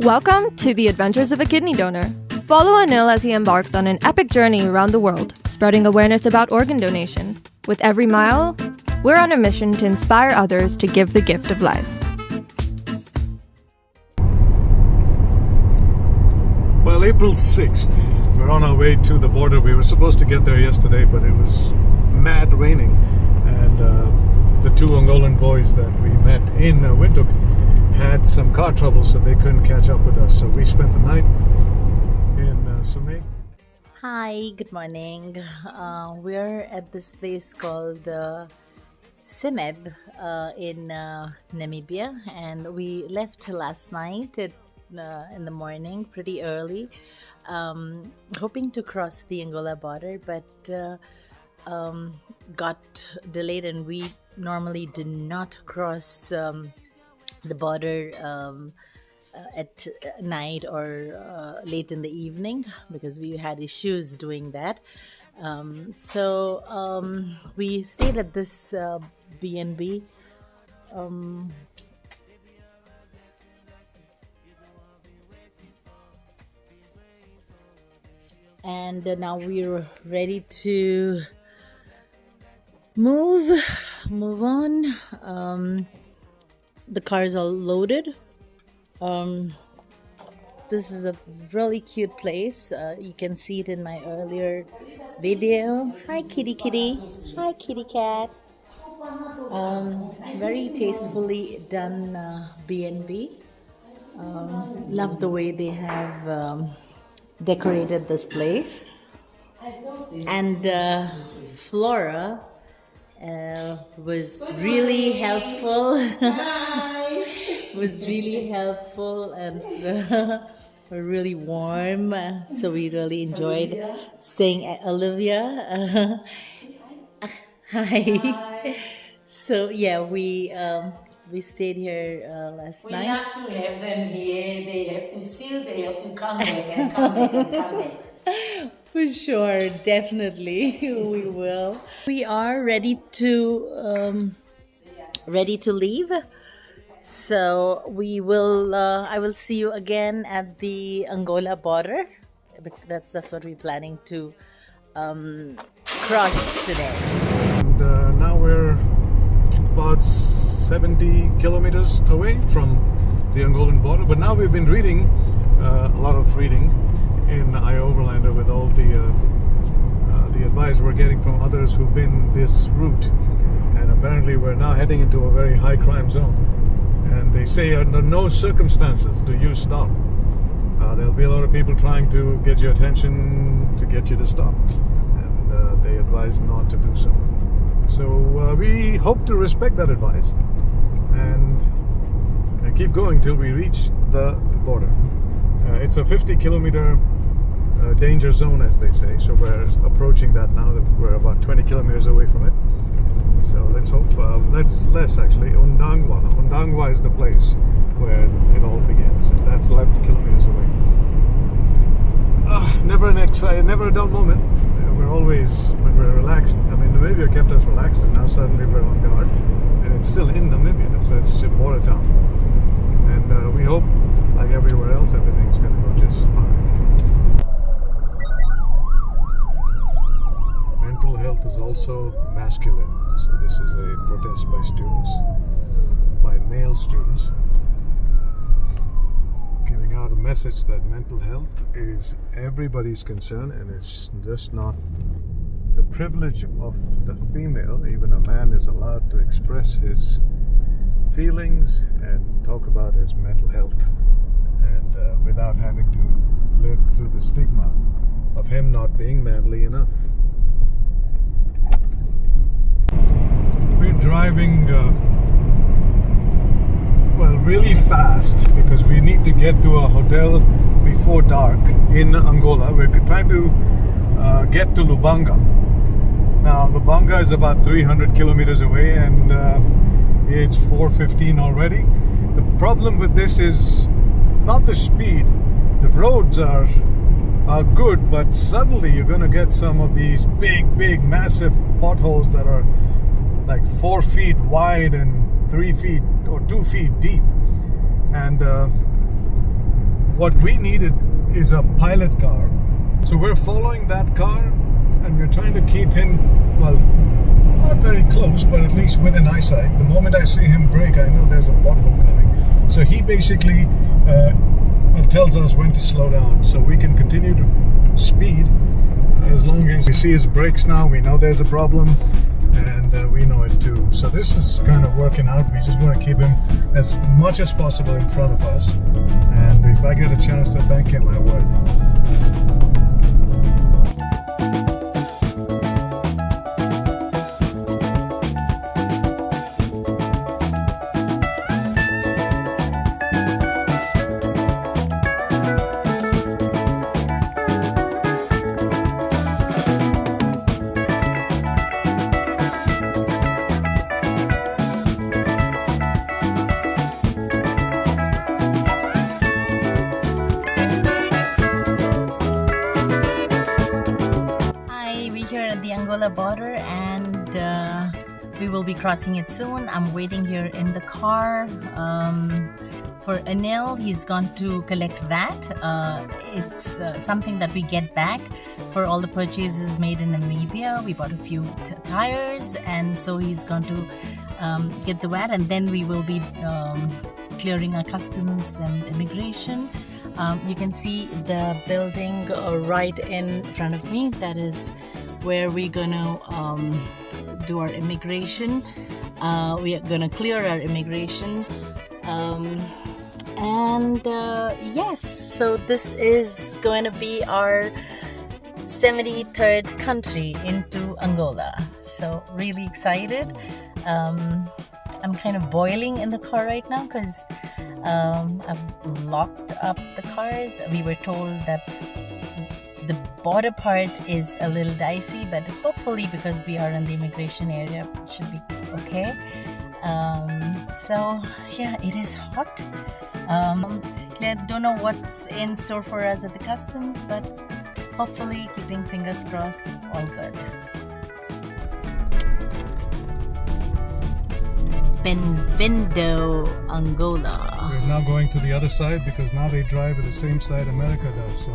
Welcome to the Adventures of a Kidney Donor. Follow Anil as he embarks on an epic journey around the world, spreading awareness about organ donation. With every mile, we're on a mission to inspire others to give the gift of life. Well, April 6th, we're on our way to the border. We were supposed to get there yesterday, but it was mad raining. And the two Angolan boys that we met in Windhoek had some car trouble, so they couldn't catch up with us. So we spent the night in Sumé. Hi, good morning. We're at this place called Semeb in Namibia, and we left last night in the morning, pretty early, hoping to cross the Angola border, but got delayed, and we normally do not cross the border at night or late in the evening because we had issues doing that. So we stayed at this B&B. And now we're ready to move on. The car is all loaded. This is a really cute place. You can see it in my earlier video. Hi kitty. Hi kitty cat. Very tastefully done B&B. Love the way they have decorated this place. And Flora was really helpful. And really warm. So we really enjoyed staying at Olivia. Hi. So yeah, we stayed here last night. We have to have them here. They have to come back. For sure, definitely, we will. We are ready to leave. So we will. I will see you again at the Angola border. That's what we're planning to cross today. And now we're about 70 kilometers away from the Angolan border. But now we've been reading a lot of reading in iOverlander with all the advice we're getting from others who've been this route, and apparently we're now heading into a very high crime zone, and they say under no circumstances do you stop. There'll be a lot of people trying to get your attention to get you to stop, and they advise not to do so. So we hope to respect that advice and keep going till we reach the border. It's a 50-kilometer danger zone, as they say, so we're approaching that now. We're about 20 kilometers away from it, so let's hope. That's less actually. Undangwa is the place where it all begins, and that's 11 kilometers away. Never a dull moment. We're always, when we're relaxed, I mean, Namibia kept us relaxed, and now suddenly we're on guard, and it's still in Namibia, so it's a border town, and we hope, like everywhere else, everything's going to go just fine. Mental health is also masculine, so this is a protest by students, by male students, giving out a message that mental health is everybody's concern, and it's just not the privilege of the female. Even a man is allowed to express his feelings and talk about his mental health, and without having to live through the stigma of him not being manly enough. We're driving really fast because we need to get to a hotel before dark in Angola. We're trying to get to Lubanga. Now Lubanga is about 300 kilometers away, and it's 4:15 already. The problem with this is not the speed. The roads are good, but suddenly you're going to get some of these big massive potholes that are like 4 feet wide and 3 feet or 2 feet deep, and what we needed is a pilot car. So we're following that car and we're trying to keep him, well, not very close, but at least within eyesight. The moment I see him brake, I know there's a pothole coming. So he basically tells us when to slow down, so we can continue to speed as long as we see his brakes. Now we know there's a problem, and we know it too. So this is kind of working out. We just want to keep him as much as possible in front of us, and if I get a chance to thank him, I would. Angola border, and we will be crossing it soon. I'm waiting here in the car for Anil. He's gone to collect that. It's something that we get back for all the purchases made in Namibia. We bought a few tires, and so he's gone to get the VAT, and then we will be clearing our customs and immigration. You can see the building right in front of me. That is where we're gonna do our immigration. We are gonna clear our immigration, and yes, so this is going to be our 73rd country into Angola. So really excited. I'm kind of boiling in the car right now because I've locked up the cars. We were told that the border part is a little dicey, but hopefully because we are in the immigration area, it should be okay. So yeah, it is hot. I don't know what's in store for us at the customs, but hopefully, keeping fingers crossed, all good. Bem-vindo, Angola. We're now going to the other side because now they drive at the same side America does. So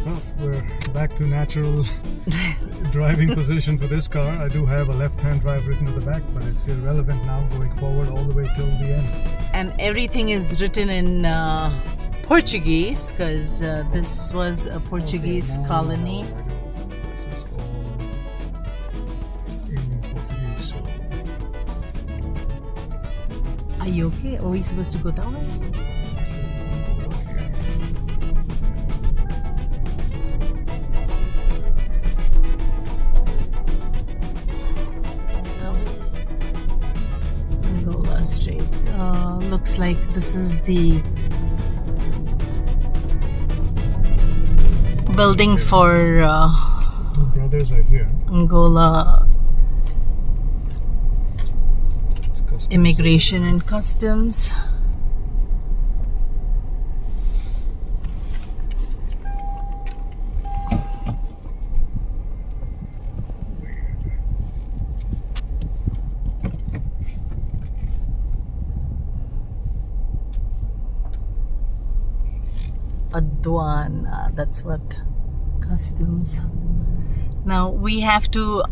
well, we're back to natural driving position for this car. I do have a left-hand drive written at the back, but it's irrelevant now going forward all the way till the end. And everything is written in Portuguese because this was a Portuguese colony. This is all in Portuguese. So. Are you okay? Or are we supposed to go that way? Angola Strait. Looks like this is the building for Two brothers are here. Angola Immigration and Customs. Aduana, that's what customs. Now we have to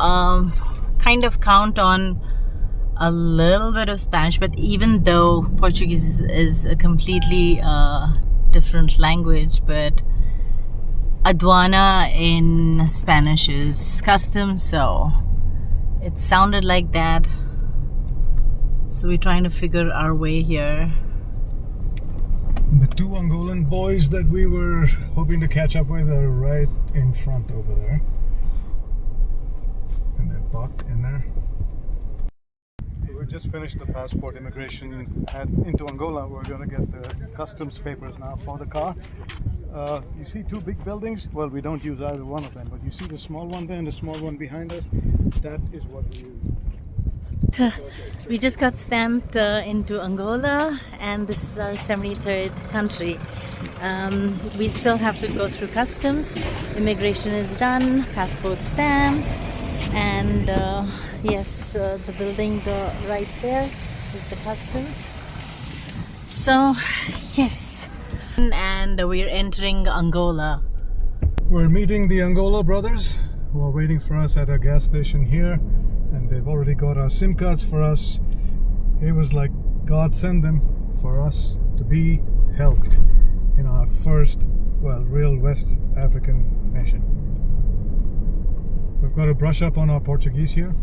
kind of count on a little bit of Spanish, but even though Portuguese is a completely different language, but aduana in Spanish is customs, so it sounded like that. So we're trying to figure our way here. The two Angolan boys that we were hoping to catch up with are right in front over there. And they're parked in there. So we just finished the passport immigration into Angola. We're going to get the customs papers now for the car. You see two big buildings? Well, we don't use either one of them, but you see the small one there and the small one behind us? That is what we use. We just got stamped into Angola, and this is our 73rd country. We still have to go through customs. Immigration is done, passport stamped, and yes, the building right there is the customs. So yes, And we're entering Angola. We're meeting the Angola brothers who are waiting for us at a gas station here, and they've already got our SIM cards for us. It was like God sent them for us to be helped in our first, well, real West African nation. We've got to brush up on our Portuguese here.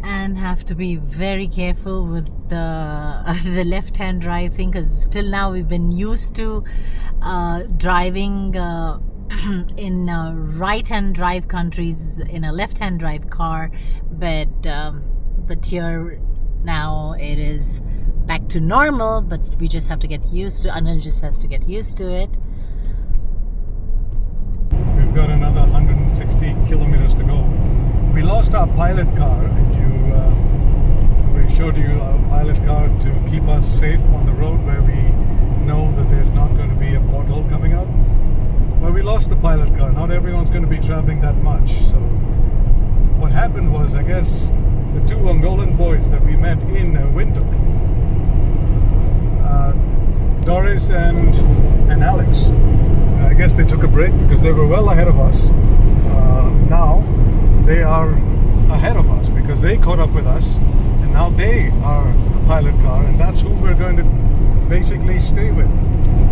And have to be very careful with the left-hand drive thing, because still now we've been used to driving in right-hand drive countries in a left-hand drive car, but here now it is back to normal, but we just have to get used to. Anil just has to get used to it. We've got another 160 kilometers to go. We lost our pilot car. If you, we showed you our pilot car to keep us safe on the road where we know that there's not going to be a pothole coming up. Well, we lost the pilot car. Not everyone's going to be traveling that much. So what happened was, I guess, the two Angolan boys that we met in Windhoek, Doris and Alex, I guess they took a break because they were well ahead of us. Now they are ahead of us because they caught up with us, and now they are the pilot car, and that's who we're going to basically stay with.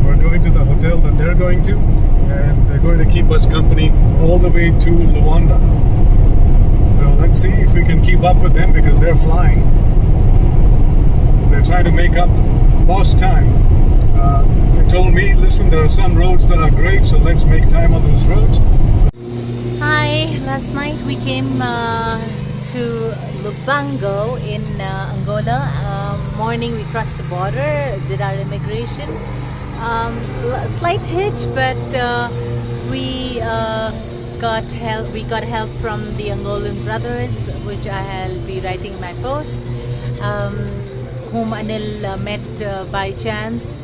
We're going to the hotel that they're going to, and they're going to keep us company all the way to Luanda. So let's see if we can keep up with them because they're flying. They're trying to make up lost time. They told me, listen, there are some roads that are great, so let's make time on those roads. Hi, last night we came to Lubango in Angola. Morning we crossed the border, did our immigration. Slight hitch, but we got help. We got help from the Angolan brothers, which I'll be writing in my post, whom Anil met by chance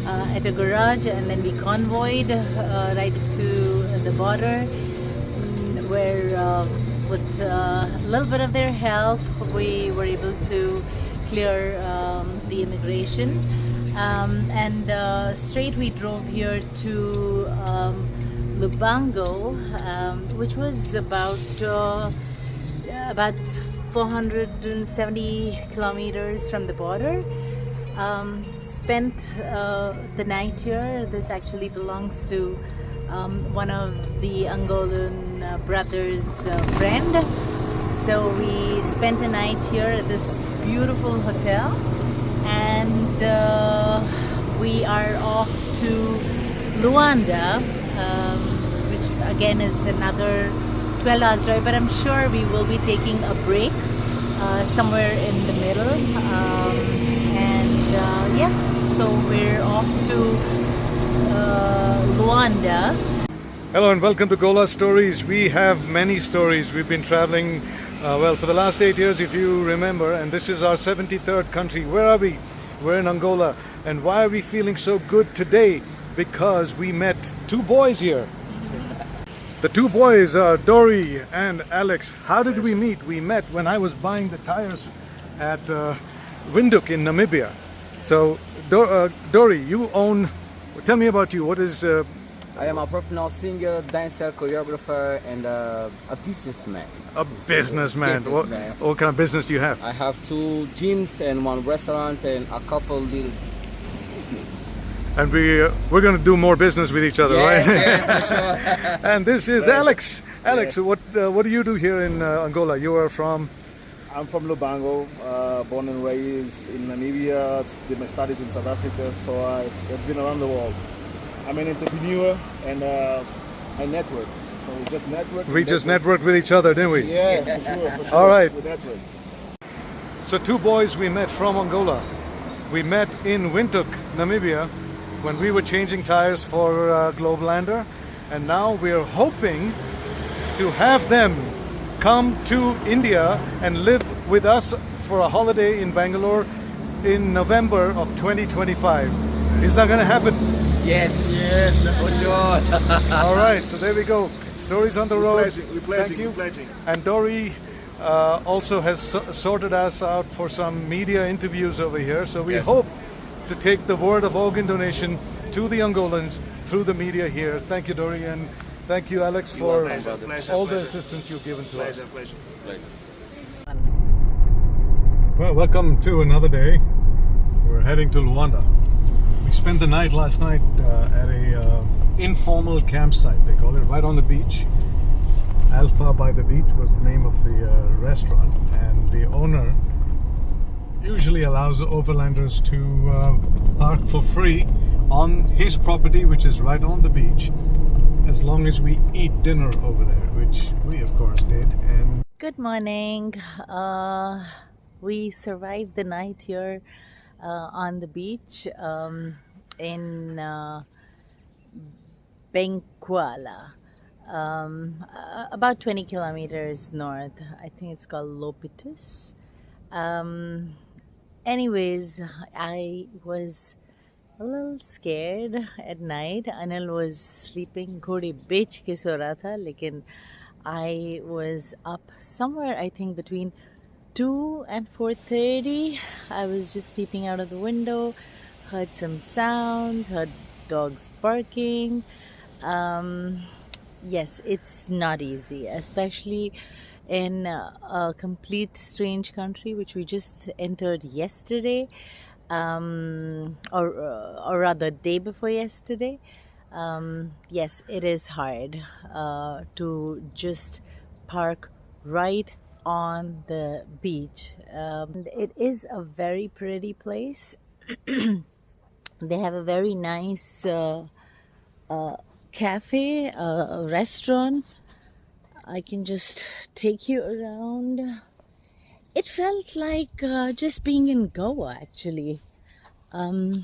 at a garage, and then we convoyed right to the border, where with a little bit of their help we were able to clear the immigration, and straight we drove here to Lubango, which was about 470 kilometers from the border. Spent the night here. This actually belongs to one of the Angolan brothers' friend. So we spent a night here at this beautiful hotel, and we are off to Luanda, which again is another 12 hours drive, but I'm sure we will be taking a break somewhere in the middle, and yeah, so we're off to Luanda. Hello and welcome to Gola Stories. We have many stories. We've been traveling well for the last 8 years, if you remember, and this is our 73rd country. Where are we? We're in Angola. And why are we feeling so good today? Because we met two boys here. The two boys are Dory and Alex. How did we meet? We met when I was buying the tires at Windhoek in Namibia. So Dory, you own, tell me about you. What is I am a professional singer, dancer, choreographer, and a businessman. a businessman? Businessman. What kind of business do you have? I have 2 gyms and 1 restaurant and a couple little business. And we're going to do more business with each other, Yes, right? yes, for sure. And this is Alex. Alex, what do you do here in Angola? You are from? I'm from Lubango, born and raised in Namibia, did my studies in South Africa, so I've been around the world. I'm an entrepreneur and I network. So we just network. We just networked with each other, didn't we? Yeah, for sure. All right. We network. So two boys we met from Angola. We met in Windhoek, Namibia, when we were changing tires for Globelander, and now we're hoping to have them come to India and live with us for a holiday in Bangalore in November of 2025. Is that going to happen? Yes, for sure. All right, so there we go. Stories on the road. We're pledging, Thank you. we're pledging. And Dory also has sorted us out for some media interviews over here. So we Yes. hope to take the word of organ donation to the Angolans through the media here. Thank you, Dorian. Thank you, Alex, for all the assistance you've given to us. Pleasure. Well, welcome to another day. We're heading to Luanda. We spent the night last night at a informal campsite, they call it, right on the beach. Alpha by the Beach was the name of the restaurant, and the owner usually allows the overlanders to park for free on his property, which is right on the beach, as long as we eat dinner over there, which we of course did. And Good morning. We survived the night here on the beach in Benguela, about 20 kilometers north. I think it's called Lopitus. Anyways, I was a little scared at night. Anil was sleeping. Ghodi bech ke so raha tha, lekin I was up somewhere, I think between 2 and 4:30. I was just peeping out of the window, heard some sounds, heard dogs barking. Yes, it's not easy, especially in a complete strange country which we just entered yesterday, or rather day before yesterday. Yes, it is hard to just park right on the beach. It is a very pretty place. They have a very nice cafe, a restaurant. I can just take you around. It felt like just being in Goa, actually. Got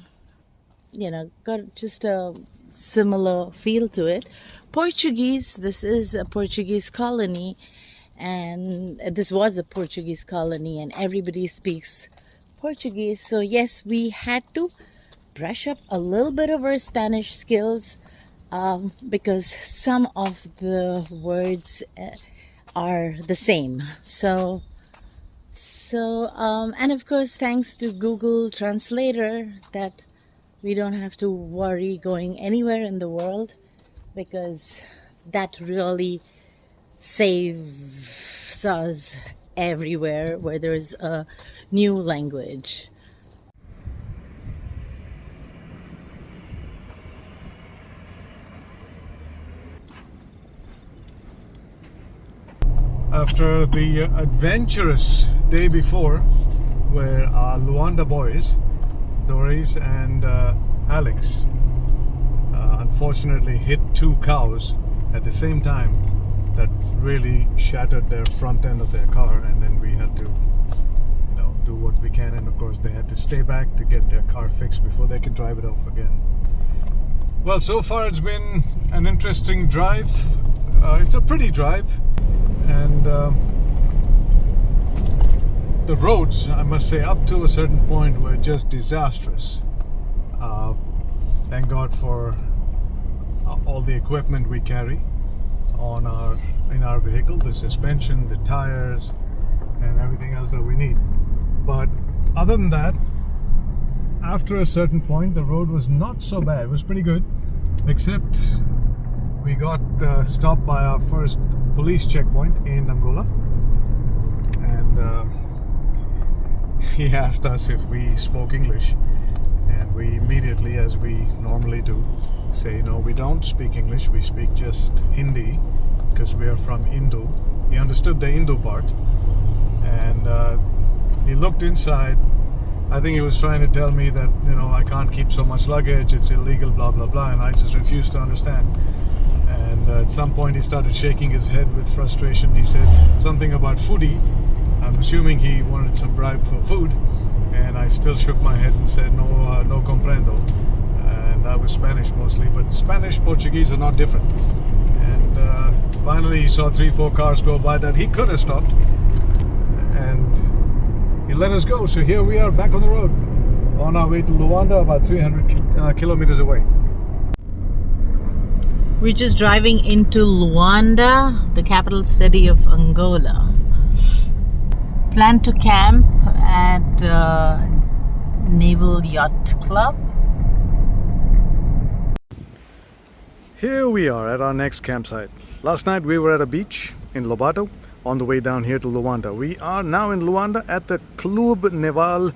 just a similar feel to it. Portuguese, this is a Portuguese colony, and this was a Portuguese colony, and everybody speaks Portuguese. So yes, we had to brush up a little bit of our Spanish skills, because some of the words are the same. So and of course, thanks to Google Translator, that we don't have to worry going anywhere in the world, because that really saves us everywhere where there's a new language. after the adventurous day before, where our Luanda boys, Doris and Alex, unfortunately hit 2 cows at the same time, that really shattered their front end of their car, and then we had to do what we can, and of course they had to stay back to get their car fixed before they could drive it off again. Well, so far it's been an interesting drive. It's a pretty drive, and the roads, I must say, up to a certain point were just disastrous. Thank God for all the equipment we carry in our vehicle, the suspension, the tires, and everything else that we need. But other than that, after a certain point, the road was not so bad. It was pretty good, except we got stopped by our first police checkpoint in Angola, and he asked us if we spoke English, and we immediately, as we normally do, say no, we don't speak English, we speak just Hindi, because we are from Indu. He understood the Indu part, and he looked inside. I think he was trying to tell me that I can't keep so much luggage, it's illegal, blah blah blah, and I just refused to understand. And at some point he started shaking his head with frustration. He said something about foodie. I'm assuming he wanted some bribe for food, and I still shook my head and said no comprendo, and that was Spanish mostly, but Spanish, Portuguese are not different. And finally he saw 3-4 cars go by that he could have stopped, and he let us go. So here we are back on the road on our way to Luanda, about 300 kilometers away. We're just driving into Luanda, the capital city of Angola. Plan to camp at Naval Yacht Club. Here we are at our next campsite. Last night we were at a beach in Lobato on the way down here to Luanda. We are now in Luanda at the Club Naval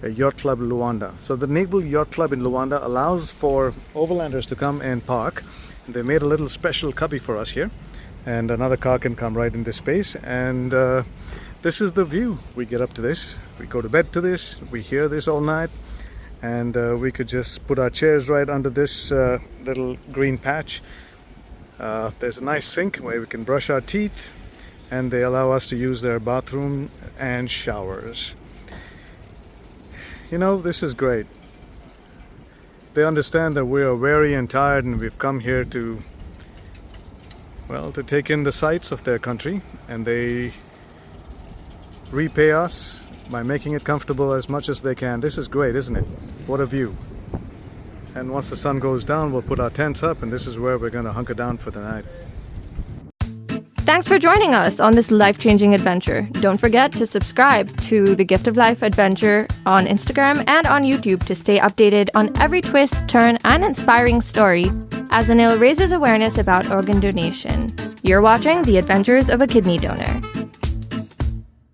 Yacht Club Luanda. So the Naval Yacht Club in Luanda allows for overlanders to come and park. They made a little special cubby for us here, and another car can come right in this space. And this is the view. We get up to this, we go to bed to this, we hear this all night, and we could just put our chairs right under this little green patch. There's a nice sink where we can brush our teeth, and they allow us to use their bathroom and showers. You know, this is great. They understand that we are weary and tired, and we've come here to, well, to take in the sights of their country, and they repay us by making it comfortable as much as they can. This is great, isn't it? What a view. And once the sun goes down, we'll put our tents up, and this is where we're going to hunker down for the night. Thanks for joining us on this life-changing adventure. Don't forget to subscribe to the Gift of Life Adventure on Instagram and on YouTube to stay updated on every twist, turn, and inspiring story as Anil raises awareness about organ donation. You're watching The Adventures of a Kidney Donor.